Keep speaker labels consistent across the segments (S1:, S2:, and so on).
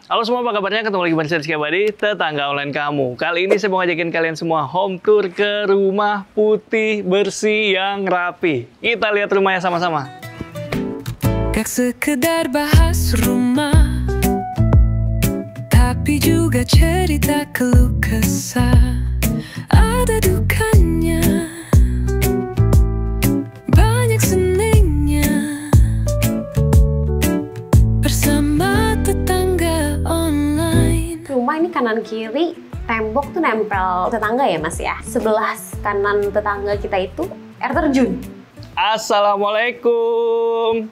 S1: Halo semua, apa kabarnya? Ketemu lagi bareng saya Rizky Abadi, tetangga online kamu. Kali ini saya mau ngajakin kalian semua home tour ke rumah putih bersih yang rapi. Kita lihat rumahnya sama-sama.
S2: Gak sekedar bahas rumah, tapi juga cerita keluh kesah. Ada dukanya, banyak senengnya, bersama tetangga online.
S3: Rumah ini kanan kiri tembok tuh nempel tetangga ya Mas ya. Sebelah kanan tetangga kita itu air terjun.
S1: Assalamualaikum.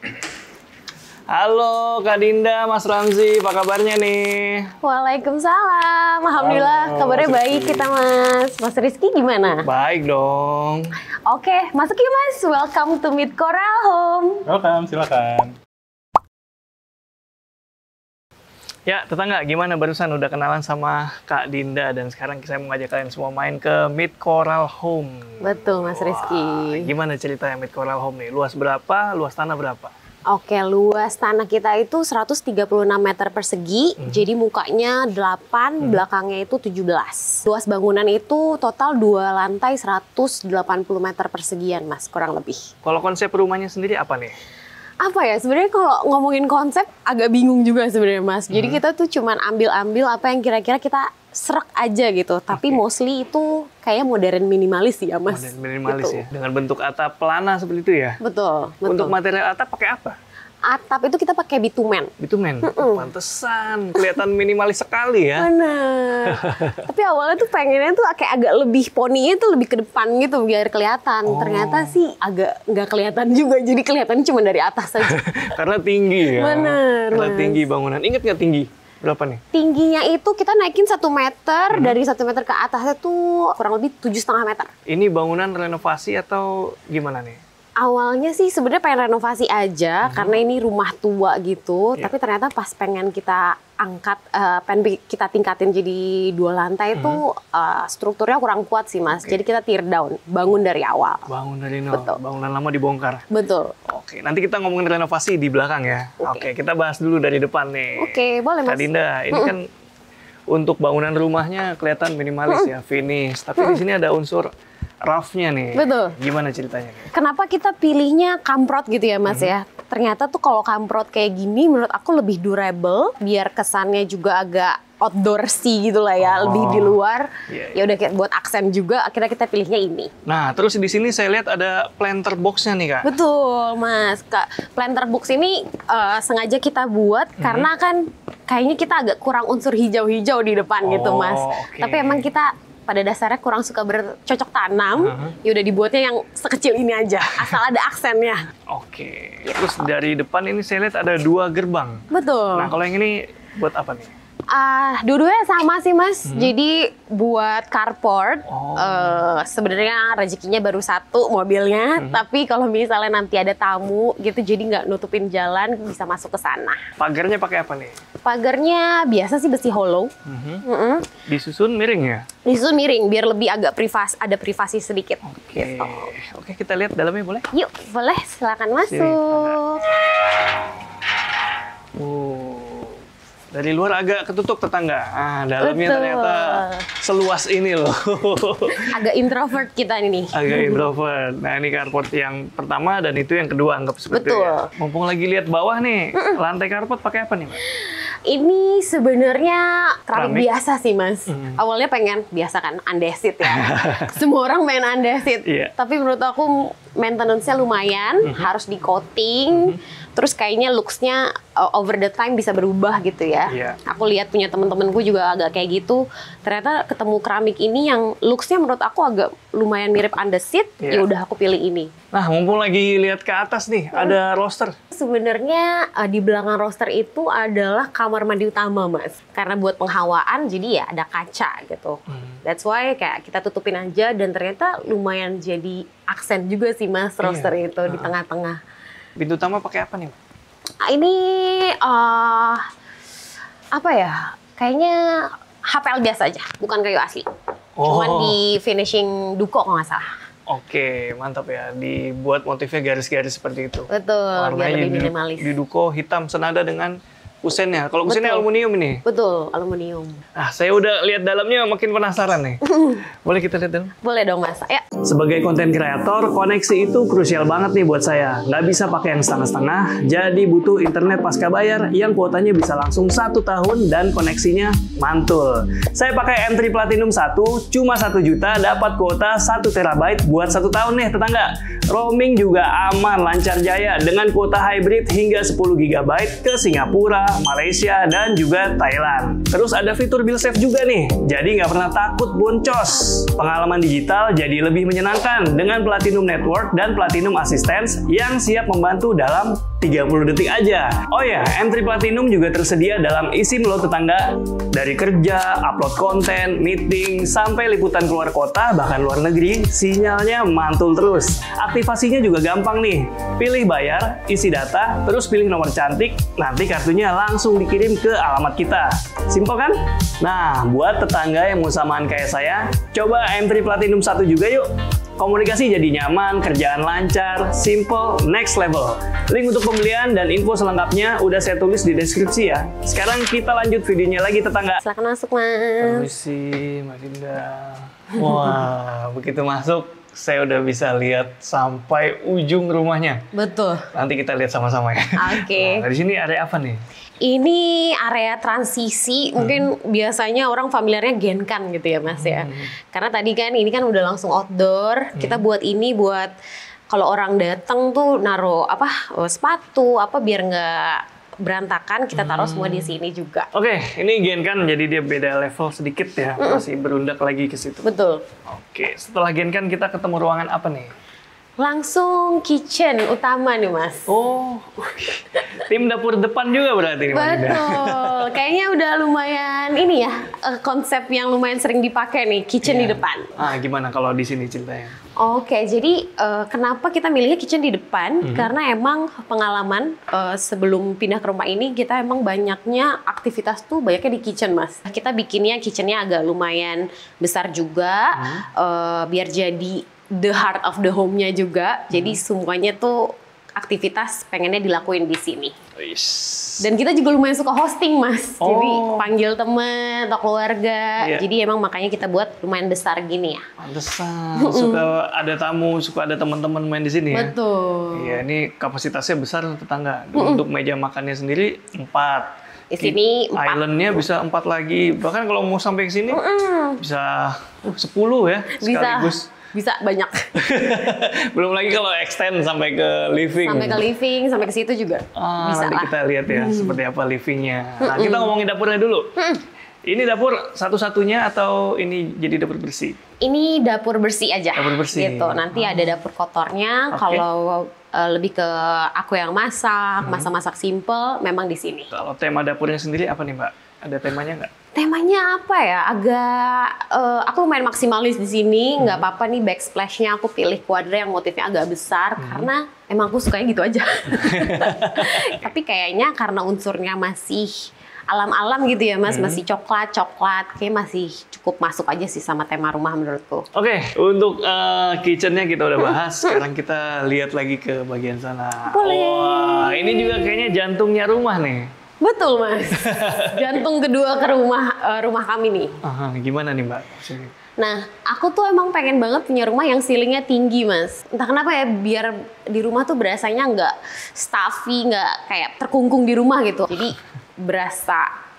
S1: Halo Kak Dinda, Mas Ramzi, apa kabarnya nih?
S3: Waalaikumsalam. Alhamdulillah
S1: Halo,
S3: kabarnya
S1: Mas
S3: baik
S1: Rizky.
S3: kita Mas. Mas Rizky gimana?
S1: Baik dong.
S3: Oke, masuk yuk Mas. Welcome to Meet Coral Home.
S4: Welcome, silakan.
S1: Ya, tetangga, gimana barusan udah kenalan sama Kak Dinda dan sekarang saya mau ngajak kalian semua main ke Meet Coral Home.
S3: Betul Mas Rizky.
S1: Gimana ceritanya Meet Coral Home nih? Luas berapa? Luas tanah berapa?
S3: Oke, luas tanah kita itu 136 meter persegi, jadi mukanya 8, belakangnya itu 17. Luas bangunan itu total 2 lantai 180 meter persegian, Mas, kurang lebih.
S1: Kalau konsep rumahnya sendiri apa nih?
S3: Apa ya, sebenarnya kalau ngomongin konsep agak bingung juga sebenarnya, Mas. Jadi kita tuh cuman ambil-ambil apa yang kira-kira kita serak aja gitu, tapi mostly itu kayak modern minimalis ya, Mas.
S1: Modern minimalis
S3: Gitu.
S1: ya, dengan bentuk atap pelana seperti itu ya?
S3: Betul, betul.
S1: Untuk material atap pakai apa?
S3: Atap itu kita pakai bitumen.
S1: Bitumen. Pantesan, kelihatan minimalis sekali ya.
S3: Bener. Tapi awalnya tuh pengennya tuh kayak agak lebih poninya tuh lebih ke depan gitu biar kelihatan. Ternyata sih agak nggak kelihatan juga, jadi kelihatan cuma dari atas saja.
S1: Karena tinggi ya.
S3: Bener,
S1: Karena
S3: Mas.
S1: tinggi bangunan. Ingat nggak tinggi? Berapa nih?
S3: Tingginya itu kita naikin 1 meter, dari 1 meter ke atasnya tuh kurang lebih 7,5 meter.
S1: Ini bangunan renovasi atau gimana nih?
S3: Awalnya sih sebenarnya pengen renovasi aja karena ini rumah tua gitu,
S1: Iya.
S3: tapi ternyata pas pengen kita angkat, pengen kita tingkatin jadi 2 lantai itu strukturnya kurang kuat sih Mas. Jadi kita tear down, bangun dari awal.
S1: Bangun dari nol.
S3: Betul.
S1: Bangunan lama dibongkar.
S3: Betul.
S1: Oke, nanti kita ngomongin renovasi di belakang ya. Oke, kita bahas dulu dari depan nih.
S3: Oke, boleh
S1: Kak
S3: Mas.
S1: Dinda, ini kan untuk bangunan rumahnya kelihatan minimalis ya, finish. Tapi di sini ada unsur roughnya nih.
S3: Betul.
S1: Gimana ceritanya nih?
S3: Kenapa kita pilihnya kamprot gitu ya Mas ya? Ternyata tuh kalau kamprot kayak gini menurut aku lebih durable, biar kesannya juga agak outdoorsy gitu lah ya, lebih di luar.
S1: Iya,
S3: Ya udah kayak buat aksen juga, akhirnya kita pilihnya ini.
S1: Nah, terus di sini saya lihat ada planter box-nya nih, Kak.
S3: Betul Mas, Kak. Planter box ini sengaja kita buat karena kan kayaknya kita agak kurang unsur hijau-hijau di depan gitu Mas.
S1: oke.
S3: Tapi emang kita pada dasarnya kurang suka bercocok tanam, ya udah dibuatnya yang sekecil ini aja, asal ada aksennya.
S1: Oke. Terus dari depan ini saya lihat ada 2 gerbang.
S3: Betul.
S1: Nah, kalau yang ini buat apa nih?
S3: Dua-duanya sama sih Mas. Jadi buat carport, sebenarnya rezekinya baru 1 mobilnya. Tapi kalau misalnya nanti ada tamu gitu, jadi nggak nutupin jalan, bisa masuk ke sana.
S1: Pagarnya pakai apa nih?
S3: Pagarnya biasa sih besi hollow.
S1: Disusun miring ya?
S3: Disusun miring biar lebih agak ada privasi sedikit.
S1: Oke. Oke, kita lihat dalamnya boleh?
S3: Yuk, boleh silakan masuk.
S1: Dari luar agak ketutup tetangga. Dalamnya
S3: Betul.
S1: ternyata seluas ini loh.
S3: Agak introvert kita ini.
S1: Agak introvert. Nah, ini carport yang pertama dan itu yang kedua, anggap seperti itu
S3: Betul.
S1: ya. Mumpung lagi lihat bawah nih, lantai carport pakai apa nih, Mbak?
S3: Ini sebenarnya keramik
S1: Keramik?
S3: biasa sih Mas. Awalnya pengen biasa kan andesit ya. Semua orang pengen andesit.
S1: Iya.
S3: Tapi menurut aku maintenance-nya lumayan, harus di coating. Terus kayaknya looks-nya over the time bisa berubah gitu ya.
S1: Iya.
S3: Aku lihat punya temen-temenku juga agak kayak gitu. Ternyata ketemu keramik ini yang looks-nya menurut aku agak lumayan mirip andesit.
S1: Iya.
S3: Ya udah aku pilih ini.
S1: Nah, mumpung lagi lihat ke atas nih, ada roster.
S3: Sebenarnya di belakang roster itu adalah kamar mandi utama, Mas. Karena buat penghawaan, jadi ya ada kaca gitu. That's why kayak kita tutupin aja dan ternyata lumayan jadi aksen juga sih, Mas, roster itu di tengah-tengah.
S1: Pintu utama pakai apa nih, Mbak?
S3: Ini apa ya? Kayaknya HPL biasa aja, bukan kayu asli. Cuman di finishing duko kalau nggak salah.
S1: Oke, mantap ya. Dibuat motifnya garis-garis seperti itu.
S3: Betul, biar
S1: Warnanya
S3: lebih minimalis.
S1: di duko hitam senada dengan kusennya. Kalau kusennya
S3: Betul.
S1: aluminium ini.
S3: Betul, aluminium.
S1: Ah, saya udah lihat dalamnya makin penasaran nih. Boleh kita lihat dalam?
S3: Boleh dong Mas. Ya.
S1: Sebagai konten kreator, koneksi itu krusial banget nih buat saya. Nggak bisa pakai yang setengah-setengah, jadi butuh internet pasca bayar yang kuotanya bisa langsung 1 tahun dan koneksinya mantul. Saya pakai M3 Platinum 1, cuma 1 juta dapat kuota 1 terabyte buat 1 tahun nih tetangga. Roaming juga aman, lancar jaya dengan kuota hybrid hingga 10 GB ke Singapura, Malaysia, dan juga Thailand. Terus ada fitur bill save juga nih, jadi nggak pernah takut boncos. Pengalaman digital jadi lebih menyenangkan dengan Platinum Network dan Platinum Assistance yang siap membantu dalam 30 detik aja. Oh ya, M3 Platinum juga tersedia dalam eSIM loh tetangga. Dari kerja, upload konten, meeting, sampai liputan keluar kota, bahkan luar negeri, sinyalnya mantul terus. Aktivasinya juga gampang nih. Pilih bayar, isi data, terus pilih nomor cantik, nanti kartunya langsung dikirim ke alamat kita. Simpel kan? Nah, buat tetangga yang mau samaan kayak saya, coba M3 Platinum 1 juga yuk. Komunikasi jadi nyaman, kerjaan lancar, simple, next level. Link untuk pembelian dan info selengkapnya udah saya tulis di deskripsi ya. Sekarang kita lanjut videonya lagi tetangga.
S3: Silakan masuk Mas.
S1: Permisi, Mbak Dinda. Wah, begitu masuk, saya udah bisa lihat sampai ujung rumahnya.
S3: Betul.
S1: Nanti kita lihat sama-sama ya.
S3: Oke.
S1: Nah, di sini area apa nih?
S3: Ini area transisi, mungkin biasanya orang familiarnya Genkan gitu ya Mas ya. Karena tadi kan ini kan udah langsung outdoor, kita buat ini buat kalau orang datang tuh naruh sepatu biar nggak berantakan, kita taruh semua di sini juga.
S1: Oke, ini Genkan jadi dia beda level sedikit ya, masih berundak lagi ke situ.
S3: Betul.
S1: Oke, setelah Genkan kita ketemu ruangan apa nih?
S3: Langsung kitchen utama nih Mas.
S1: Oh, tim dapur depan juga berarti nih Mbak Dinda.
S3: Betul. Kayaknya udah lumayan ini ya, konsep yang lumayan sering dipakai nih, kitchen di depan.
S1: Ah, gimana kalau di sini ceritanya?
S3: Oke, jadi kenapa kita milihnya kitchen di depan? Karena emang pengalaman sebelum pindah ke rumah ini kita emang banyaknya aktivitas tuh banyaknya di kitchen Mas. Kita bikinnya kitchennya agak lumayan besar juga, biar jadi the heart of the home-nya juga. Jadi semuanya tuh aktivitas pengennya dilakuin di sini. Dan kita juga lumayan suka hosting Mas. Jadi panggil temen atau keluarga. Jadi emang makanya kita buat lumayan besar gini ya.
S1: Pantesan, suka ada tamu, suka ada teman-teman main di sini ya.
S3: Betul.
S1: Iya, ini kapasitasnya besar tetangga. Untuk meja makannya sendiri 4.
S3: Di sini 4.
S1: Islandnya bisa 4 lagi. Bahkan kalau mau sampai ke sini bisa 10 ya sekaligus.
S3: Bisa banyak.
S1: Belum lagi kalau extend sampai ke living.
S3: Sampai ke living, sampai ke situ juga bisa
S1: nanti
S3: lah.
S1: kita lihat ya seperti apa livingnya. Nah, kita ngomongin dapurnya dulu. Ini dapur satu-satunya atau ini jadi dapur bersih?
S3: Ini dapur bersih aja.
S1: Dapur bersih.
S3: Gitu. Nanti ada dapur kotornya. Kalau lebih ke aku yang masak simple, memang di sini.
S1: Kalau tema dapurnya sendiri apa nih Mbak? Ada temanya nggak?
S3: Temanya apa ya? Agak aku lumayan maksimalis di sini. Nggak apa-apa nih backsplash-nya aku pilih kuadra yang motifnya agak besar karena emang aku sukanya gitu aja. Tapi kayaknya karena unsurnya masih alam-alam gitu ya Mas, masih coklat, kayak masih cukup masuk aja sih sama tema rumah menurutku.
S1: Oke, untuk kitchennya kita udah bahas. Sekarang kita lihat lagi ke bagian sana.
S3: Boleh.
S1: Wah, ini juga kayaknya jantungnya rumah nih.
S3: Betul Mas, jantung kedua ke rumah kami nih.
S1: Gimana nih Mbak? Sini.
S3: Nah, aku tuh emang pengen banget punya rumah yang ceilingnya tinggi Mas. Entah kenapa ya, biar di rumah tuh berasanya nggak stuffy, nggak kayak terkungkung di rumah gitu. Jadi berasa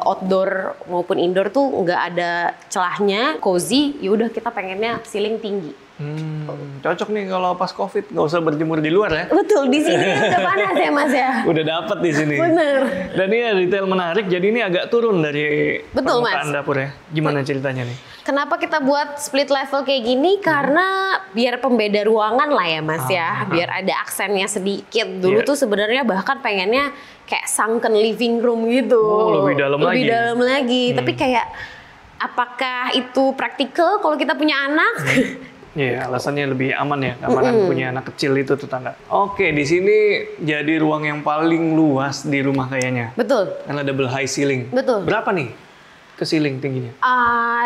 S3: outdoor maupun indoor tuh nggak ada celahnya, cozy. Yaudah kita pengennya ceiling tinggi.
S1: Cocok nih kalau pas COVID nggak usah berjemur di luar ya.
S3: Betul, di sini udah panas ya Mas ya.
S1: Udah dapet di sini.
S3: Bener.
S1: Dan ini ada detail menarik, jadi ini agak turun dari
S3: Betul,
S1: permukaan
S3: Mas.
S1: dapur ya. Gimana ceritanya nih?
S3: Kenapa kita buat split level kayak gini? Karena biar pembeda ruangan lah ya Mas ya. Biar ada aksennya sedikit. Dulu tuh sebenarnya bahkan pengennya kayak sunken living room gitu.
S1: Lebih dalam lagi.
S3: Lebih dalam lagi. Tapi kayak apakah itu praktikal kalau kita punya anak?
S1: Iya, alasannya lebih aman ya, keamanan punya anak kecil itu tetangga. Oke, di sini jadi ruang yang paling luas di rumah kayaknya.
S3: Betul.
S1: Karena double high ceiling.
S3: Betul.
S1: Berapa nih ke ceiling tingginya?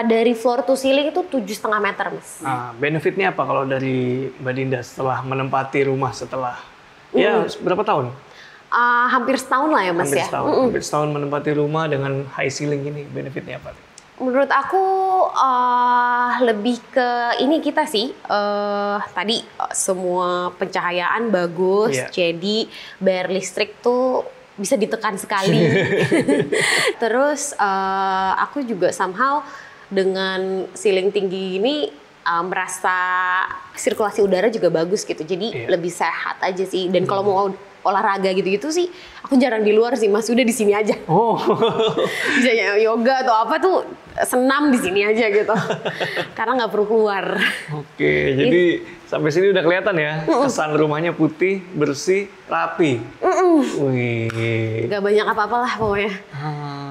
S3: Dari floor to ceiling itu 7,5 meter Mas.
S1: Benefitnya apa kalau dari Mbak Dinda setelah menempati rumah setelah ya berapa tahun?
S3: Hampir setahun lah ya Mas
S1: Hampir
S3: ya.
S1: setahun. Hampir setahun menempati rumah dengan high ceiling ini, benefitnya apa?
S3: Menurut aku lebih ke ini kita sih tadi semua pencahayaan bagus,
S1: Iya.
S3: jadi bayar listrik tuh bisa ditekan sekali. Terus aku juga somehow dengan ceiling tinggi ini merasa sirkulasi udara juga bagus gitu, jadi lebih sehat aja sih. Dan kalau mau olahraga gitu-gitu sih, aku jarang di luar sih Mas, udah di sini aja.
S1: Oh,
S3: Misalnya yoga atau apa tuh senam di sini aja gitu, karena nggak perlu keluar.
S1: oke. Jadi sampai sini udah kelihatan ya, kesan rumahnya putih, bersih, rapi. Wih.
S3: Nggak banyak apa-apa lah pokoknya,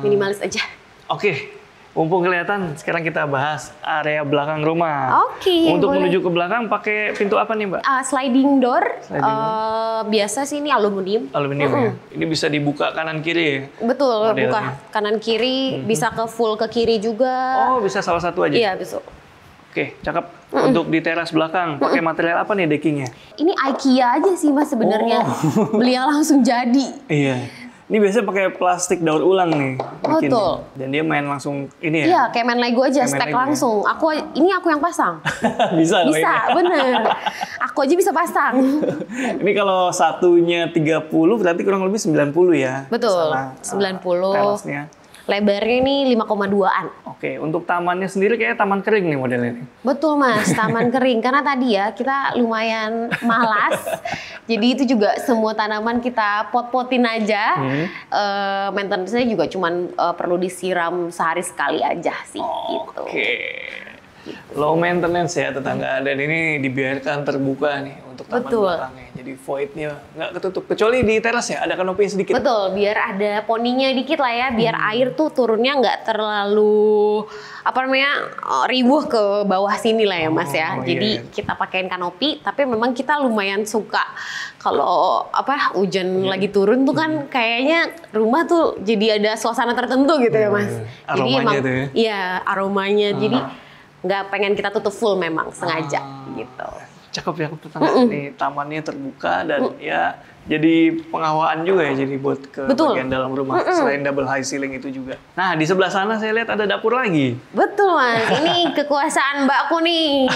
S3: minimalis aja.
S1: Oke, mumpung kelihatan, sekarang kita bahas area belakang rumah.
S3: Oke,
S1: Untuk
S3: boleh.
S1: menuju ke belakang pakai pintu apa nih, Mbak?
S3: Sliding door,
S1: Sliding
S3: biasa sih ini aluminium.
S1: Aluminium ya. Ini bisa dibuka kanan kiri ya?
S3: Betul,
S1: Modelnya.
S3: buka kanan kiri, bisa ke full ke kiri juga.
S1: Oh, bisa salah satu aja?
S3: Iya, bisa.
S1: Oke, cakep. Untuk di teras belakang, pakai material apa nih deckingnya?
S3: Ini IKEA aja sih Mas sebenarnya. Beli yang langsung jadi.
S1: Iya. Ini biasanya pakai plastik daur ulang nih. bikinnya.
S3: Betul.
S1: Dan dia main langsung ini ya?
S3: Iya, kayak main Lego aja,
S1: Kayak main
S3: stack
S1: Lego ya?
S3: langsung. Ini aku yang pasang.
S1: Bisa loh
S3: Bisa,
S1: ini.
S3: bener. Aku aja bisa pasang.
S1: Ini kalau satunya 30 berarti kurang lebih 90 ya?
S3: Betul,
S1: Sana,
S3: 90.
S1: terasnya.
S3: Lebarnya ini 5,2-an.
S1: Oke, untuk tamannya sendiri kayaknya taman kering nih modelnya ini.
S3: Betul Mas, taman kering. Karena tadi ya kita lumayan malas. Jadi itu juga semua tanaman kita pot-potin aja. Maintenance-nya juga cuman perlu disiram sehari sekali aja sih gitu.
S1: Oke. Low maintenance ya tetangga, dan ini dibiarkan terbuka nih untuk taman
S3: Betul.
S1: belakangnya. Jadi void-nya nggak ketutup. Kecuali di teras ya, ada kanopi sedikit.
S3: Betul, biar ada poninya dikit lah ya, biar air tuh turunnya nggak terlalu ribuh ke bawah sini lah ya Mas ya.
S1: Oh,
S3: Jadi
S1: iya.
S3: kita pakein kanopi, tapi memang kita lumayan suka kalau hujan lagi turun tuh kan kayaknya rumah tuh jadi ada suasana tertentu gitu ya Mas. Jadi
S1: Aromanya
S3: emang
S1: tuh ya?
S3: iya aromanya. Jadi nggak pengen kita tutup full memang sengaja gitu.
S1: Cakep ya tetangga. Nih tamannya terbuka dan ya jadi penghawaan juga ya, jadi buat ke
S3: Betul.
S1: bagian dalam rumah. Selain double high ceiling itu juga. Nah, di sebelah sana saya lihat ada dapur lagi.
S3: Betul Mas, ini kekuasaan mbakku nih.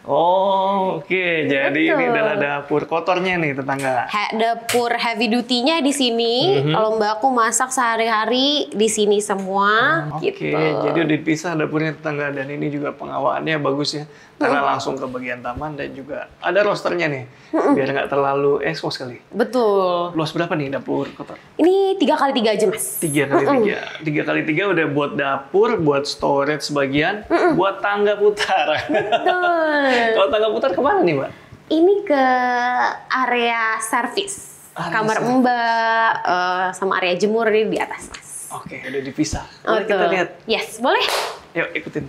S1: Oh, oke. Jadi ini
S3: Betul.
S1: adalah dapur kotornya nih tetangga.
S3: Dapur heavy duty-nya di sini. Kalau mbakku masak sehari-hari di sini semua
S1: Oke,
S3: gitu.
S1: jadi udah dipisah dapurnya tetangga, dan ini juga pengawaannya bagus ya. Karena langsung ke bagian taman dan juga ada rosternya nih. Biar nggak terlalu expose kali.
S3: Betul.
S1: Luas berapa nih dapur kotor?
S3: Ini 3x3 aja Mas.
S1: 3x3. 3x3 udah buat dapur, buat storage sebagian, buat tangga putar.
S3: Betul.
S1: Kalau tangga putar kemana nih, Mbak?
S3: Ini ke area service.
S1: Area
S3: Kamar mbak sama area jemur ini di atas Mas.
S1: Oke, udah dipisah. Boleh kita
S3: Betul.
S1: lihat?
S3: Yes, boleh.
S1: Yuk, ikutin.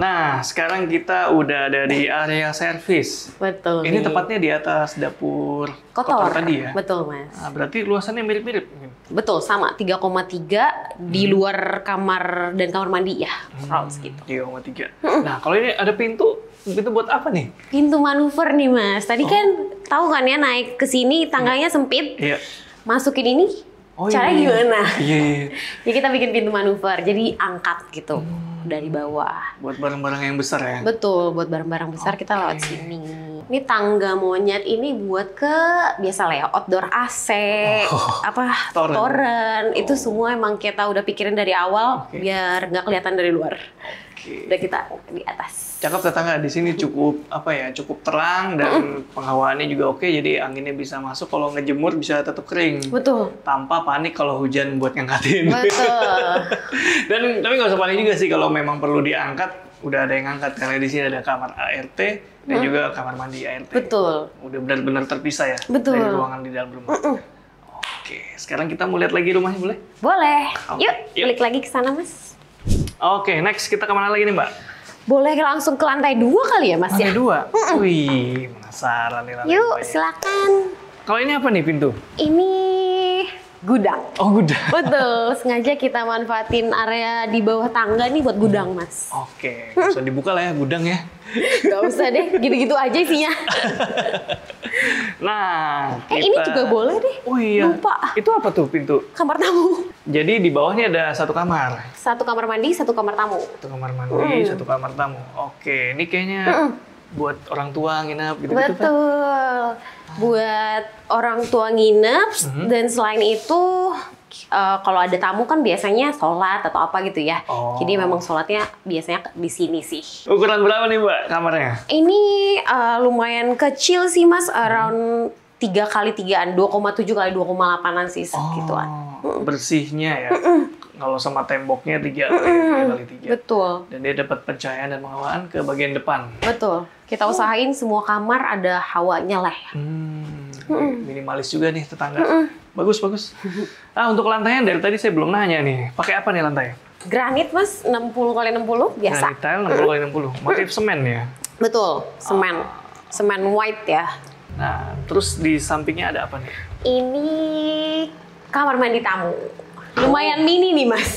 S1: Nah, sekarang kita udah ada di area servis.
S3: Betul.
S1: Ini
S3: nih.
S1: tepatnya di atas dapur
S3: kotor.
S1: tadi ya?
S3: Betul Mas.
S1: Nah, berarti luasannya mirip-mirip.
S3: Betul, sama 3,3 di luar kamar dan kamar mandi ya, around segitu.
S1: 3,3. Nah, kalau ini ada pintu buat apa nih?
S3: Pintu manuver nih Mas. Tadi kan tahu kan ya naik ke sini tangganya sempit.
S1: Iya.
S3: Masukin ini caranya
S1: iya.
S3: gimana?
S1: Iya, iya.
S3: Ya kita bikin pintu manuver. Jadi angkat gitu dari bawah.
S1: Buat barang-barang yang besar ya?
S3: Betul, buat barang-barang besar kita lewat sini. Ini tangga monyet ini buat ke biasa lah ya, outdoor AC,
S1: Toren.
S3: toren. Itu semua emang kita udah pikirin dari awal
S1: Oke.
S3: biar nggak kelihatan dari luar.
S1: Oke.
S3: Udah kita di atas.
S1: Cakep tetangga, di sini cukup cukup terang dan penghawaannya juga oke, jadi anginnya bisa masuk, kalau ngejemur bisa tetap kering.
S3: Betul.
S1: Tanpa panik kalau hujan buat ngangkatin.
S3: Betul.
S1: Dan tapi nggak usah panik juga sih kalau memang perlu diangkat, udah ada yang angkat karena di sini ada kamar ART dan juga kamar mandi ART.
S3: Betul.
S1: Udah benar-benar terpisah ya
S3: Betul.
S1: dari ruangan di dalam rumah. Oke, sekarang kita mau lihat lagi rumahnya, boleh?
S3: Boleh.
S1: Oke,
S3: Yuk,
S1: yuk.
S3: balik lagi ke sana, Mas.
S1: Oke, next kita kemana lagi nih, Mbak?
S3: Boleh langsung ke lantai 2 kali ya, Mas
S1: Lantai
S3: ya?
S1: 2? Wih, penasaran nih lantai
S3: Yuk,
S1: 2 ya.
S3: silakan.
S1: Kalau ini apa nih pintu?
S3: Ini gudang.
S1: Oh, gudang.
S3: Betul, sengaja kita manfaatin area di bawah tangga nih buat gudang, Mas.
S1: Oke, nggak usah dibuka lah ya gudang ya.
S3: Gak usah deh, gitu-gitu aja isinya.
S1: Nah,
S3: Ini juga boleh deh.
S1: Oh iya.
S3: Lupa.
S1: Itu apa tuh pintu?
S3: Kamar tamu.
S1: Jadi di bawahnya ada satu kamar.
S3: Satu kamar mandi, satu kamar tamu.
S1: Satu kamar mandi, satu kamar tamu. Oke, ini kayaknya buat orang tua nginep gitu-gitu.
S3: Betul. Buat orang tua nginep, dan selain itu kalau ada tamu kan biasanya sholat atau apa gitu ya.
S1: Oh.
S3: Jadi memang sholatnya biasanya di sini sih.
S1: Ukuran berapa nih Mbak kamarnya?
S3: Ini lumayan kecil sih Mas, around 3 kali 3-an, 2,7 kali 2,8-an sih segituan.
S1: Bersihnya ya. Kalau sama temboknya 3 kali 3.
S3: Betul.
S1: Dan dia dapat pencahayaan dan penghawaan ke bagian depan.
S3: Betul. Kita usahain semua kamar ada hawanya lah ya.
S1: Minimalis juga nih tetangga. Bagus, bagus. Untuk lantainya dari tadi saya belum nanya nih. Pakai apa nih lantai?
S3: Granit Mas, 60 kali 60 biasa.
S1: Granit tile 60 kali 60. Motif semen ya?
S3: Betul, semen. Semen white ya.
S1: Nah, terus di sampingnya ada apa nih?
S3: Ini kamar mandi tamu. Lumayan mini nih Mas.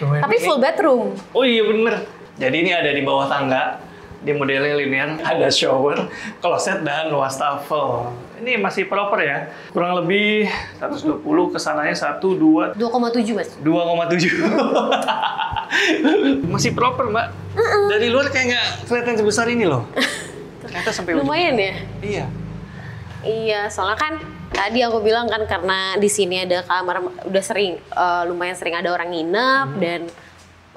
S1: Lumayan
S3: Tapi
S1: mini.
S3: full bedroom.
S1: Oh iya bener. Jadi ini ada di bawah tangga. Dia modelnya linear, ada shower, kloset, dan wastafel. Ini masih proper ya. Kurang lebih 120, kesananya 1, 2,
S3: 2,7 Mas.
S1: 2,7. Masih proper, Mbak. Dari luar kayak nggak kelihatan sebesar ini loh. Ternyata sampai ujung.
S3: Lumayan ya?
S1: Iya.
S3: Iya, soalnya kan tadi aku bilang kan karena di sini ada kamar udah sering lumayan sering ada orang nginep dan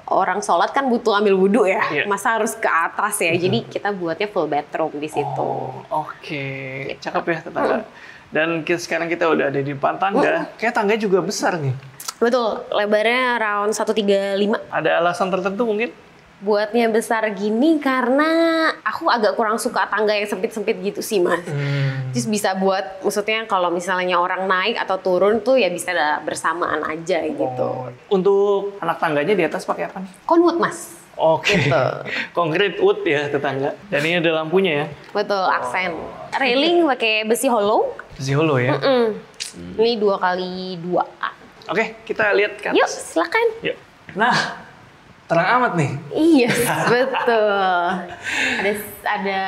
S3: orang sholat kan butuh ambil wudhu ya,
S1: Iya.
S3: masa harus ke atas ya. Jadi kita buatnya full bedroom di situ.
S1: Oh, oke. Cakep ya tetangga. Dan sekarang kita udah ada di depan tangga. Kayak tangga juga besar nih.
S3: Betul, lebarnya around 135.
S1: Ada alasan tertentu mungkin?
S3: Buatnya besar gini karena aku agak kurang suka tangga yang sempit-sempit gitu sih Mas. Terus bisa buat, maksudnya kalau misalnya orang naik atau turun tuh ya bisa bersamaan aja gitu.
S1: Oh. Untuk anak tangganya di atas pakai apa nih?
S3: Conwood Mas.
S1: Oke.
S3: Gitu.
S1: Concrete wood ya tetangga. Dan ini ada lampunya ya.
S3: Betul, aksen. Railing pakai besi hollow.
S1: Besi hollow ya.
S3: Ini 2 kali 2A.
S1: Oke, kita lihat ke atas.
S3: Yuk, silakan.
S1: Yuk. Nah, terang amat nih.
S3: Iya, betul. Ada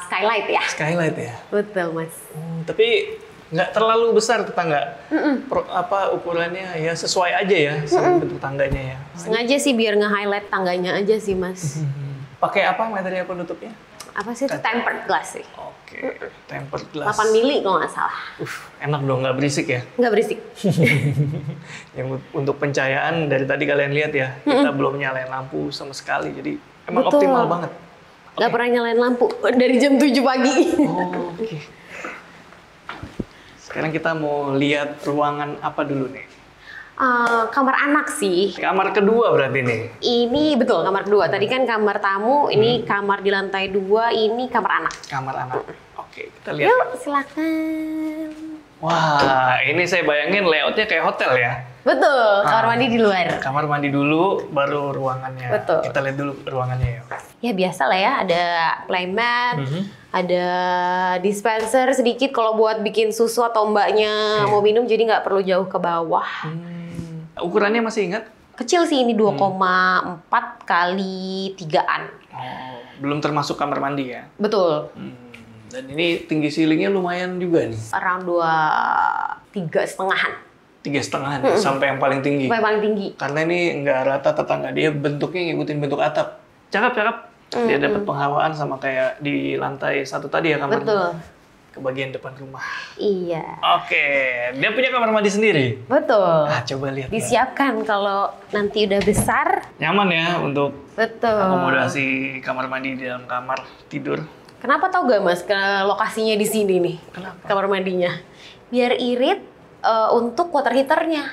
S3: skylight ya.
S1: Skylight ya.
S3: Betul, Mas.
S1: Tapi nggak terlalu besar tetangga. Ukurannya ya sesuai aja ya sama bentuk tangganya ya.
S3: Sengaja sih biar nge-highlight tangganya aja sih, Mas.
S1: Pakai apa material penutupnya?
S3: Apa sih itu? Tempered glass sih.
S1: Oke, tempered glass.
S3: 8 mili kalau nggak salah.
S1: Enak dong, nggak berisik ya.
S3: Nggak berisik.
S1: Yang untuk pencahayaan dari tadi kalian lihat ya, kita belum nyalain lampu sama sekali, jadi emang
S3: Betul.
S1: optimal banget.
S3: Nggak pernah nyalain lampu dari jam 7 pagi.
S1: Oh, oke. Sekarang kita mau lihat ruangan apa dulu nih?
S3: Kamar anak sih.
S1: Kamar kedua berarti nih.
S3: Ini betul kamar kedua. Tadi kan kamar tamu, ini kamar di lantai 2, ini kamar anak.
S1: Kamar anak. Oke, kita lihat.
S3: Yuk, silakan.
S1: Wah, ini saya bayangin layoutnya kayak hotel ya.
S3: Betul, kamar mandi di luar.
S1: Kamar mandi dulu, baru ruangannya.
S3: Betul.
S1: Kita lihat dulu ruangannya ya.
S3: Ya biasa lah ya, ada playmat, ada dispenser sedikit kalau buat bikin susu atau mbaknya mau minum, jadi nggak perlu jauh ke bawah.
S1: Ukurannya masih ingat?
S3: Kecil sih ini 2,4 kali 3-an.
S1: Oh, belum termasuk kamar mandi ya.
S3: Betul.
S1: Dan ini tinggi ceilingnya lumayan juga nih.
S3: Around 3,5-an.
S1: 3,5 sampai yang paling tinggi.
S3: Sampai paling tinggi.
S1: Karena ini nggak rata tetangga, dia bentuknya ngikutin bentuk atap. Cakep, cakep. Dia dapat penghawaan sama kayak di lantai 1 tadi ya kamarnya.
S3: Betul.
S1: Ke bagian depan rumah.
S3: Iya.
S1: Oke, dia punya kamar mandi sendiri.
S3: Betul.
S1: Nah, coba lihat. Mbak.
S3: Disiapkan kalau nanti udah besar.
S1: Nyaman ya untuk
S3: Betul.
S1: akomodasi kamar mandi di dalam kamar tidur.
S3: Kenapa tau gak Mas ke lokasinya di sini nih?
S1: Kenapa?
S3: Kamar mandinya. Biar irit untuk water heaternya.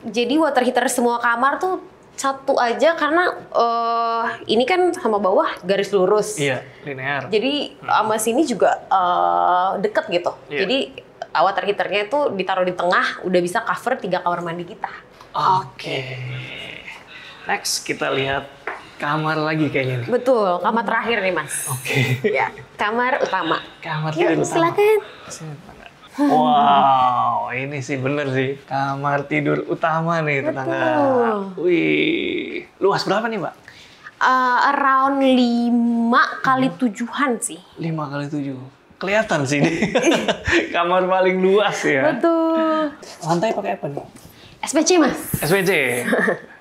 S3: Jadi water heater semua kamar tuh satu aja karena ini kan sama bawah garis lurus.
S1: Iya, linear.
S3: Jadi sama sini juga deket gitu.
S1: Iya.
S3: Jadi water heaternya itu ditaruh di tengah, udah bisa cover 3 kamar mandi kita.
S1: Oke. Next kita lihat kamar lagi kayaknya nih.
S3: Betul, kamar terakhir nih Mas.
S1: Oke.
S3: Ya, kamar utama.
S1: Kamar
S3: Yuk,
S1: tidur utama.
S3: silakan.
S1: Sini, Pak. Wow, ini sih bener sih. Kamar tidur utama nih tetangga. Wih, luas berapa nih, Mbak?
S3: Around 5 kali 7-an sih.
S1: 5 kali 7. Kelihatan sih ini. Kamar paling luas ya.
S3: Betul.
S1: Lantai pakai apa nih?
S3: SPC, Mas.
S1: SPC.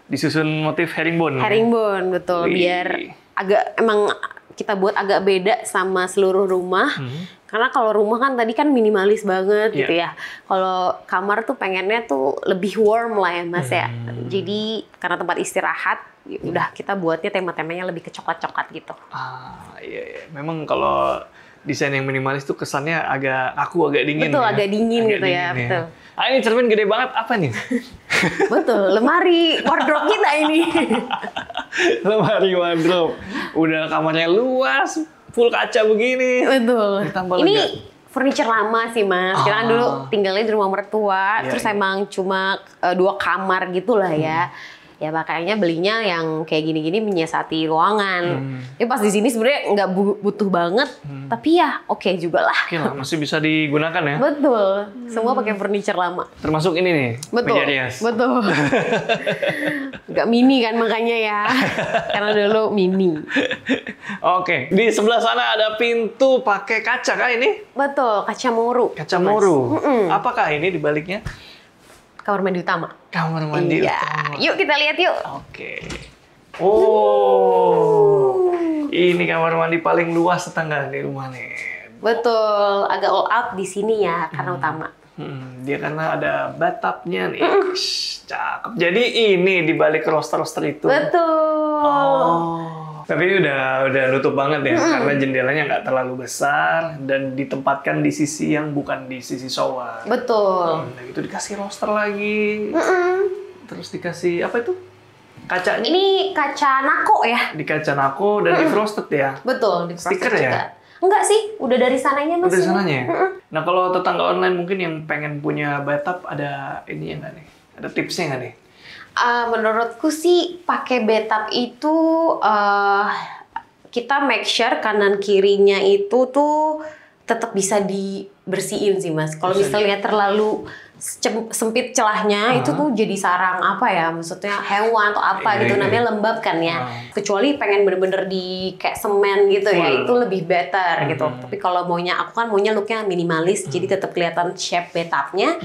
S1: Disusun motif herringbone.
S3: Herringbone, betul.
S1: Wih.
S3: Biar emang kita buat agak beda sama seluruh rumah. Karena kalau rumah kan tadi kan minimalis banget gitu ya. Kalau kamar tuh pengennya tuh lebih warm lah ya, Mas ya. Jadi karena tempat istirahat, udah kita buatnya tema-temanya lebih ke coklat-coklat gitu.
S1: Iya. Memang kalau desain yang minimalis tuh kesannya agak kaku, agak dingin.
S3: Betul,
S1: ya.
S3: agak dingin gitu ya, betul.
S1: Ini cermin gede banget, apa nih?
S3: Betul, lemari wardrobe kita ini.
S1: Lemari wardrobe. Udah kamarnya luas, full kaca begini.
S3: Betul.
S1: Ditambah
S3: Ini
S1: lega.
S3: furniture lama sih, Mas. Kita kan dulu tinggalnya di rumah mertua, terus emang cuma 2 kamar gitulah ya. Ya makanya belinya yang kayak gini-gini menyiasati ruangan. Ya pas di sini sebenarnya nggak butuh banget, tapi ya oke juga lah.
S1: Oke lah, masih bisa digunakan ya.
S3: Betul. Semua pakai furniture lama.
S1: Termasuk ini nih,
S3: Betul.
S1: meja rias.
S3: Betul. Nggak mini kan makanya ya. Karena dulu mini.
S1: Oke, di sebelah sana ada pintu pakai kaca kah ini?
S3: Betul, kaca moru.
S1: Kaca moru. Apakah ini di baliknya?
S3: Kamar mandi utama.
S1: Kamar mandi
S3: Iya.
S1: utama.
S3: Yuk kita lihat yuk.
S1: Oke. Oh, ini kamar mandi paling luas tetangga di rumah nih.
S3: Betul, agak all out di sini ya karena utama.
S1: Dia karena ada bathtubnya nih. Cakep. Jadi ini di balik roster-roster itu.
S3: Betul.
S1: Oh. Tapi ini udah nutup banget ya, karena jendelanya nggak terlalu besar dan ditempatkan di sisi yang bukan di sisi shower.
S3: Betul.
S1: Nah, itu dikasih roster lagi. Terus dikasih apa itu? Kacanya?
S3: Ini kaca nako ya?
S1: Di kaca nako dan di frosted ya?
S3: Betul, di
S1: Stiker
S3: frosted
S1: ya?
S3: juga. Enggak sih, udah dari sananya Mas.
S1: Udah dari sananya ya? Nah kalau tetangga online mungkin yang pengen punya bathtub ada ini ya nggak nih? Ada tipsnya nggak nih?
S3: Menurutku sih pakai bathtub itu kita make sure kanan kirinya itu tuh tetap bisa dibersihin sih Mas. Kalau misalnya terlalu sempit celahnya itu tuh jadi sarang apa ya, maksudnya hewan atau apa gitu, namanya lembab kan ya. Kecuali pengen bener-bener di kayak semen gitu ya, itu lebih better gitu. Tapi kalau aku kan maunya looknya minimalis, jadi tetap kelihatan shape bathtubnya.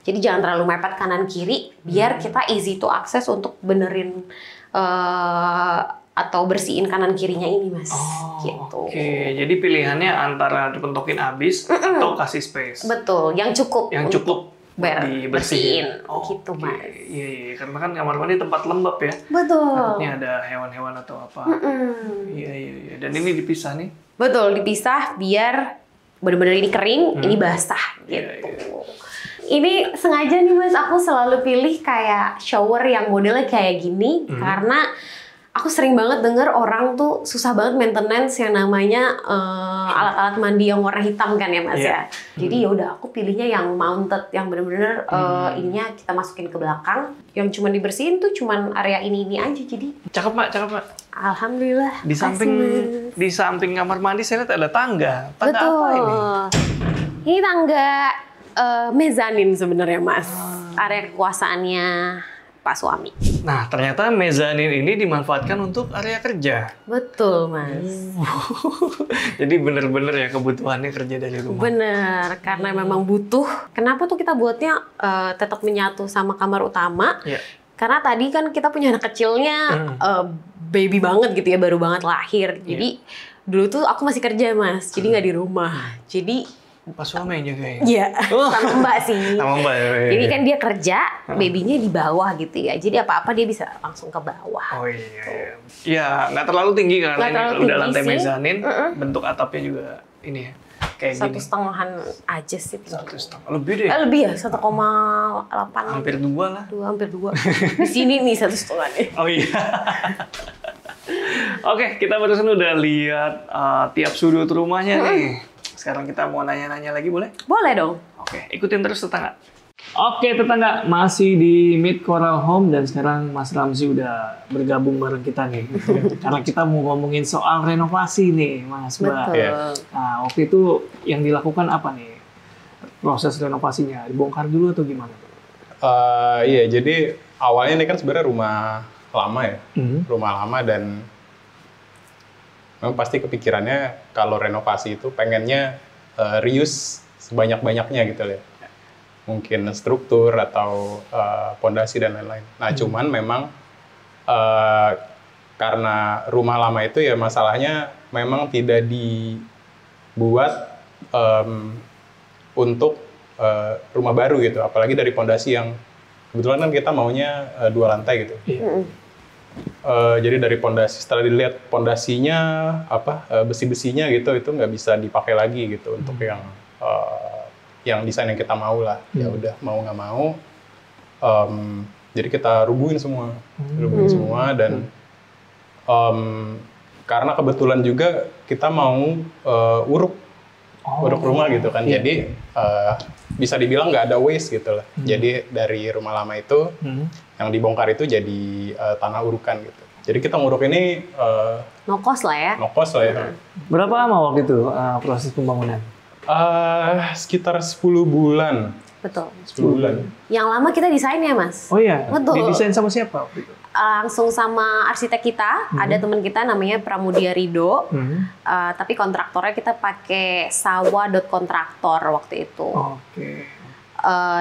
S3: Jadi jangan terlalu mepet kanan kiri, biar kita easy to access untuk benerin atau bersihin kanan kirinya ini Mas. Gitu.
S1: Oke, jadi pilihannya antara dipentokin abis atau kasih space.
S3: Betul, yang cukup.
S1: Yang cukup
S3: dibersihin.
S1: Oh,
S3: gitu Mas.
S1: Iya, karena kan kamar mandi tempat lembab ya.
S3: Betul.
S1: Takutnya ada hewan-hewan atau apa. Iya. Dan ini dipisah nih.
S3: Betul, dipisah biar bener-bener ini kering, ini basah gitu. Ini sengaja nih Mas, aku selalu pilih kayak shower yang modelnya kayak gini karena aku sering banget denger orang tuh susah banget maintenance yang namanya alat-alat mandi yang warna hitam kan ya Mas ya. Jadi yaudah aku pilihnya yang mounted, yang bener-bener ininya kita masukin ke belakang. Yang cuma dibersihin tuh cuman area ini aja, jadi
S1: Cakep Mbak.
S3: alhamdulillah.
S1: Di samping kamar mandi saya lihat ada tangga. Tangga
S3: Betul.
S1: apa ini?
S3: Ini tangga mezanin sebenarnya Mas. Area kekuasaannya Pak suami.
S1: Nah, ternyata mezanin ini dimanfaatkan untuk area kerja.
S3: Betul, Mas.
S1: Jadi bener-bener ya kebutuhannya kerja dari rumah.
S3: Bener, karena memang butuh. Kenapa tuh kita buatnya tetap menyatu sama kamar utama?
S1: Iya.
S3: Karena tadi kan kita punya anak kecilnya baby banget gitu ya, baru banget lahir. Jadi dulu tuh aku masih kerja Mas, jadi nggak di rumah. Jadi
S1: Pas suami yang jagain.
S3: iya, sama Mbak sih.
S1: Sama Mbak ya.
S3: Jadi kan dia kerja, babynya di bawah gitu ya. Jadi apa-apa dia bisa langsung ke bawah.
S1: Oh iya. Ya nggak terlalu tinggi karena
S3: Nggak
S1: ini
S3: terlalu
S1: udah
S3: tinggi
S1: lantai
S3: sih.
S1: mezanin, bentuk atapnya juga ini ya. Kayak
S3: 1,5-an aja sih.
S1: 1,5. Lebih deh.
S3: Lebih ya, 1,8.
S1: Hampir 2 lah.
S3: Hampir 2. Di sini nih 1,5 nih.
S1: Oh iya. Oke, kita barusan udah lihat tiap sudut rumahnya nih. Sekarang kita mau nanya-nanya lagi, boleh?
S3: Boleh dong.
S1: Oke, ikutin terus tetangga. Oke tetangga, masih di Meet Coral Home dan sekarang Mas Ramzi udah bergabung bareng kita nih. Karena kita mau ngomongin soal renovasi nih, Mas Mbak.
S3: Betul.
S1: Nah, waktu itu yang dilakukan apa nih? proses renovasinya? Dibongkar dulu atau gimana?
S4: Iya, jadi awalnya ini kan sebenarnya rumah lama ya, rumah lama, dan memang pasti kepikirannya kalau renovasi itu pengennya reuse sebanyak-banyaknya gitu ya. Mungkin struktur atau pondasi dan lain-lain. Nah, cuman memang karena rumah lama itu ya masalahnya memang tidak dibuat untuk rumah baru gitu, apalagi dari pondasi yang kebetulan kan kita maunya 2 lantai gitu. Jadi dari pondasi, setelah dilihat pondasinya besi-besinya gitu, itu nggak bisa dipakai lagi gitu untuk yang desain yang kita mau lah. Ya udah mau nggak mau, jadi kita rubuhin semua, dan karena kebetulan juga kita mau uruk rumah gitu kan. Jadi bisa dibilang nggak ada waste gitu lah. Jadi dari rumah lama itu yang dibongkar itu jadi tanah urukan gitu. Jadi kita nguruk ini
S3: Nokos lah ya.
S1: Berapa lama waktu itu proses pembangunan?
S4: Sekitar 10 bulan.
S3: Betul.
S4: 10 bulan.
S3: Yang lama kita desain ya, Mas?
S1: Oh iya,
S3: betul.
S1: Didesain sama siapa waktu itu?
S3: Langsung sama arsitek kita, ada teman kita namanya Pramudia Rido, tapi kontraktornya kita pakai Sawa.kontraktor waktu itu.
S1: Oke.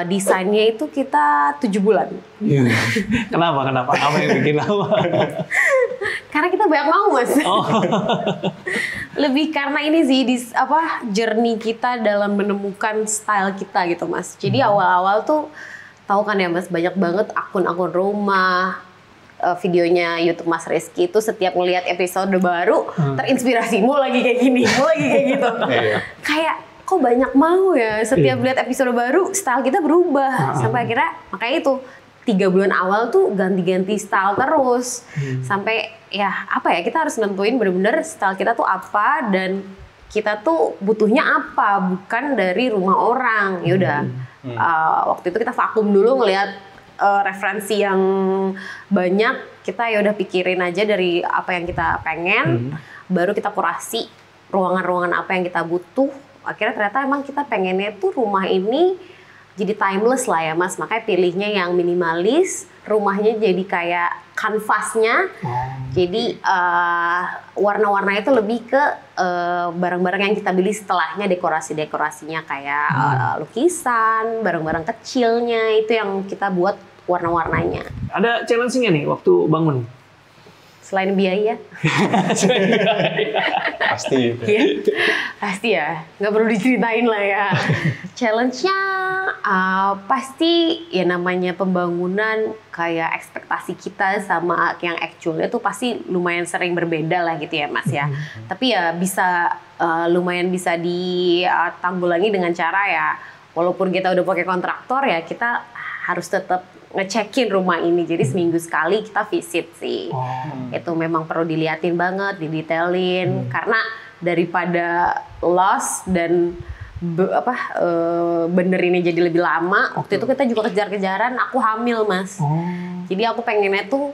S3: Desainnya itu kita 7 bulan.
S1: Kenapa? Apa yang bikin lama?
S3: Karena kita banyak mau, Mas. Lebih karena ini sih journey kita dalam menemukan style kita gitu, Mas. Jadi awal-awal tuh tahu kan ya, Mas, banyak banget akun-akun rumah, videonya YouTube Mas Rizky itu setiap ngelihat episode baru terinspirasi, mau lagi kayak gini, mau lagi kayak gitu. Kayak kok banyak mau ya, setiap lihat episode baru style kita berubah. Sampai akhirnya makanya itu 3 bulan awal tuh ganti-ganti style terus. Sampai ya kita harus nentuin bener-bener style kita tuh apa dan kita tuh butuhnya apa, bukan dari rumah orang. Ya udah. Waktu itu kita vakum dulu ngelihat referensi yang banyak, kita ya udah pikirin aja dari apa yang kita pengen, baru kita kurasi ruangan-ruangan apa yang kita butuh. Akhirnya ternyata emang kita pengennya tuh rumah ini jadi timeless lah ya, Mas. Makanya pilihnya yang minimalis, rumahnya jadi kayak kanvasnya. Jadi warna-warnanya itu lebih ke barang-barang yang kita beli setelahnya, dekorasi-dekorasinya kayak lukisan, barang-barang kecilnya itu yang kita buat warna-warnanya.
S1: Ada challenge-nya nih waktu bangun?
S3: Selain biaya?
S4: Pasti itu.
S3: Ya, pasti ya, nggak perlu diceritain lah ya. Challenge-nya pasti ya namanya pembangunan, kayak ekspektasi kita sama yang actualnya tuh pasti lumayan sering berbeda lah gitu ya, Mas ya. Tapi ya bisa lumayan bisa ditanggulangi dengan cara ya, walaupun kita udah pakai kontraktor ya, kita harus tetap ngecekin rumah ini. Jadi seminggu sekali kita visit sih. Itu memang perlu diliatin banget, didetailin. Karena daripada loss dan benerinnya jadi lebih lama. Waktu itu kita juga kejar-kejaran, aku hamil, Mas. Jadi aku pengennya tuh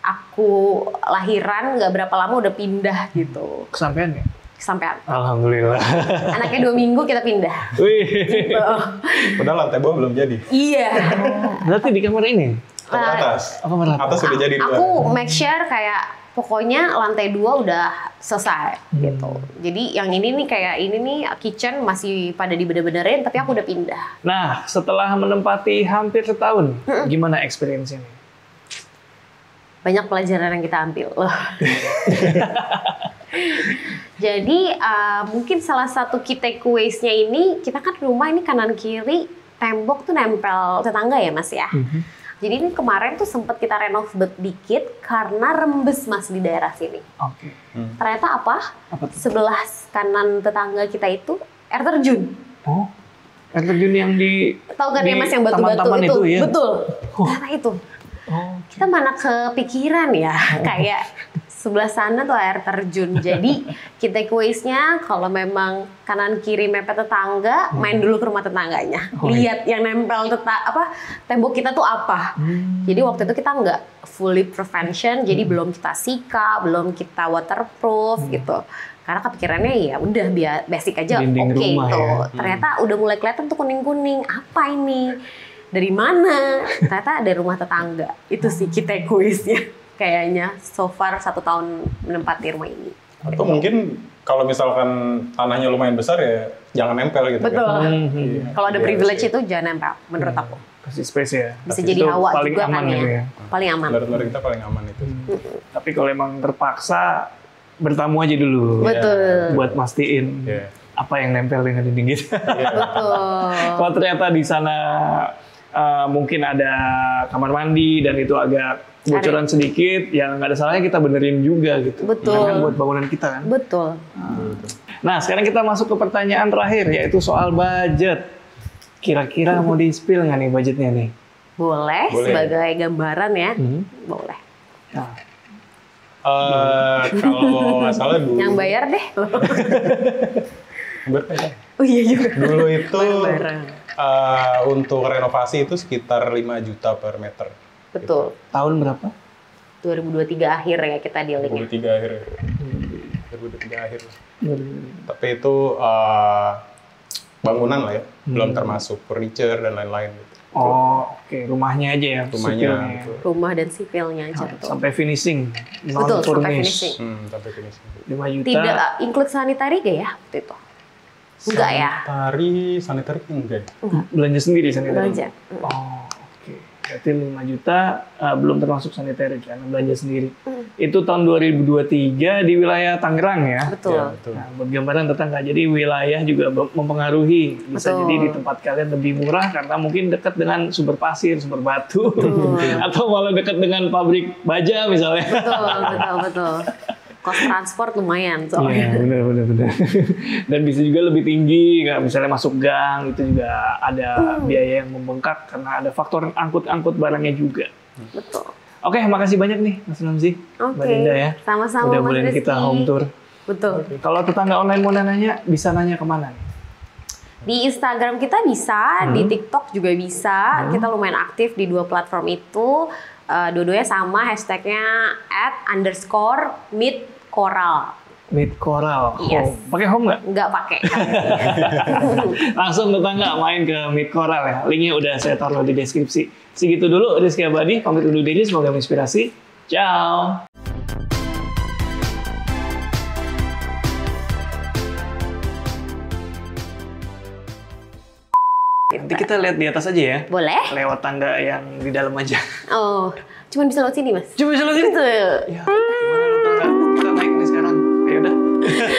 S3: aku lahiran nggak berapa lama udah pindah gitu.
S1: Kesampean ya?
S3: Kesampean.
S1: Alhamdulillah.
S3: Anaknya 2 minggu kita pindah. Gitu.
S4: Padahal lantai bawah belum jadi.
S3: Iya.
S1: Berarti di kamar ini?
S4: Atas.
S1: Kamar
S4: atas sudah jadi 2.
S3: Aku make sure kayak pokoknya lantai 2 udah selesai gitu. Jadi yang ini nih kayak ini nih kitchen masih pada dibener-benerin, tapi aku udah pindah.
S1: Nah, setelah menempati hampir setahun, gimana experience-nya nih?
S3: Banyak pelajaran yang kita ambil loh. Jadi mungkin salah satu key takeaways-nya ini, kita kan rumah ini kanan kiri tembok tuh nempel tetangga ya, Mas ya. Jadi ini kemarin tuh sempat kita renov dikit karena rembes, Mas, di daerah sini.
S1: Oke.
S3: Ternyata apa? Sebelah kanan tetangga kita itu air terjun.
S1: Oh, air terjun yang di
S3: tahu kan ya, Mas, yang batu-batu itu?
S1: Ya?
S3: Betul. Ternyata itu. Kita mana kepikiran ya, kayak sebelah sana tuh air terjun. Jadi key takeaways-nya kalau memang kanan kiri mepet tetangga, main dulu ke rumah tetangganya. Lihat yang nempel tembok kita tuh apa. Jadi waktu itu kita nggak fully prevention, jadi belum kita sika, belum kita waterproof gitu. Karena kepikirannya ya udah basic aja, oke itu. Ternyata udah mulai kelihatan tuh kuning-kuning. Apa ini? Dari mana? Ternyata dari rumah tetangga. Itu sih key takeaways-nya. Kayaknya so far 1 tahun menempati rumah ini.
S4: Atau mungkin kalau misalkan tanahnya lumayan besar ya jangan nempel gitu.
S3: Betul.
S4: Kan?
S3: Kalau ada privilege itu jangan nempel, menurut aku.
S1: Kasih space ya.
S3: Bisa jadi hawa
S1: paling
S3: juga
S1: aman
S3: kan
S1: gitu
S3: ya. Paling aman.
S4: Menurut kita paling aman itu.
S1: Tapi kalau emang terpaksa, bertamu aja dulu.
S3: Betul.
S1: Buat mastiin apa yang nempel dengan dinding kita.
S3: Betul.
S1: Kalau ternyata di sana mungkin ada kamar mandi dan itu agak bocoran sedikit, ya nggak ada salahnya kita benerin juga gitu.
S3: Betul.
S1: Kan buat bangunan kita kan.
S3: Betul.
S1: Nah, sekarang kita masuk ke pertanyaan terakhir, yaitu soal budget. Kira-kira mau di-spill nggak nih budgetnya nih?
S3: Boleh, sebagai gambaran ya. Boleh.
S1: Nah.
S4: Kalau nggak salah dulu.
S3: Yang bayar deh.
S4: Berapa?
S3: Oh iya juga.
S4: Dulu itu
S3: Bareng.
S4: untuk renovasi itu sekitar 5 juta per meter.
S3: Betul.
S1: Tahun berapa?
S3: 2023 akhir ya kita dealingnya.
S4: 2023 akhir. 2023 akhir. Tapi itu bangunan lah ya, belum termasuk furniture dan lain-lain. Gitu.
S1: Oh, oke. Rumahnya aja ya,
S4: Rumahnya.
S1: sipilnya.
S4: Gitu.
S3: Rumah dan sipilnya aja betul.
S1: Sampai finishing,
S3: Betul, sampai
S1: non-furnish.
S3: finishing.
S4: Sampai finishing.
S1: 5 juta.
S3: Tidak include sanitary gak ya waktu itu? Enggak ya?
S4: Sanitary enggak.
S1: Belanja sendiri sanitary.
S3: Belanja.
S1: Oh, oke. Berarti 5 juta belum termasuk sanitary karena belanja sendiri. Itu tahun 2023 di wilayah Tangerang ya.
S3: Betul.
S4: Ya, betul.
S1: Nah, buat gambaran tetangga. Jadi wilayah juga mempengaruhi. Bisa
S3: Betul.
S1: jadi di tempat kalian lebih murah karena mungkin dekat dengan sumber pasir, sumber batu. Atau malah dekat dengan pabrik baja misalnya.
S3: Betul. Cost transport lumayan soalnya.
S1: Iya, benar. Dan bisa juga lebih tinggi, kayak misalnya masuk gang itu juga ada biaya yang membengkak karena ada faktor angkut barangnya juga.
S3: Betul.
S1: Oke, makasih banyak nih Mas Ramzi, Mbak
S3: Oke.
S1: Dinda ya.
S3: Sama-sama
S1: Udah
S3: Mas
S1: bolehin
S3: Rizky.
S1: kita home tour.
S3: Betul.
S1: Kalau tetangga online mau nanya, bisa nanya kemana nih?
S3: Di Instagram kita bisa, di TikTok juga bisa. Kita lumayan aktif di 2 platform itu. Dua-duanya sama, hashtagnya @_meetcoral.
S1: Meet Coral.
S3: Yes.
S1: Pakai home nggak?
S3: Nggak pakai.
S1: Langsung tetangga main ke Meet Coral ya. Linknya udah saya taruh di deskripsi. Segitu dulu, Rizky Abadi. Pamit undur diri, semoga menginspirasi. Ciao. Nanti kita lihat di atas aja ya.
S3: Boleh?
S1: Lewat tangga yang di dalam aja.
S3: Oh, cuman bisa lewat sini, Mas.
S1: Coba sini.
S3: Betul.
S1: Ya, gimana lu tangga? Kita